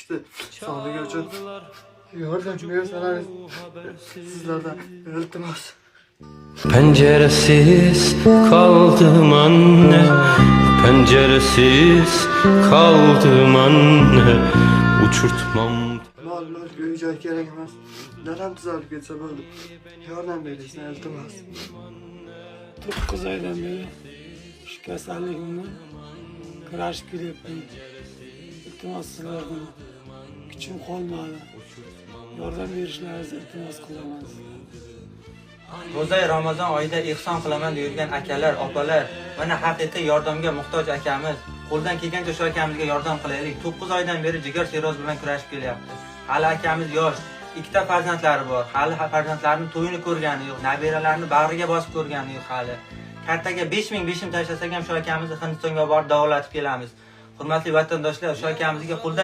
tushdi. Sog'ligi uchun yordam bersangiz sizlardan iltimos. Penceresiz kaldım anne, penceresiz kaldım anne, uçurtmam. Mol uy-joy kerak emas. Dalam tuzalib ketsa bo'ldi. Yordam beringlar iltimos. 9 oydan beri shu kasalligimni kurashib kelyapman. Iltimos sizlardan kuchim qolmadi. Yordam berishlaringizni iltimos qilaman. Ro'za Ramazon oyida ihson qilaman deyilgan akalar, opalar, mana haqiqiy yordamga muhtoj akamiz. Qo'ldan kelgancha o'sha akamizga yordam qilaylik. 9 oydan beri jigar siroz bilan kurashib kelyapti. Hali akamiz yosh, ikkita farzandlari bor. Hali farzandlarining to'yini ko'rgani yo'q, nabiralarini bag'riga bosib ko'rgani yo'q hali. Kartaga 5000 tashlasak ham shu akamizni Hindistonga borib davolatib kelamiz. Hurmatli vatandoshlar, shu akamizga qo'ldan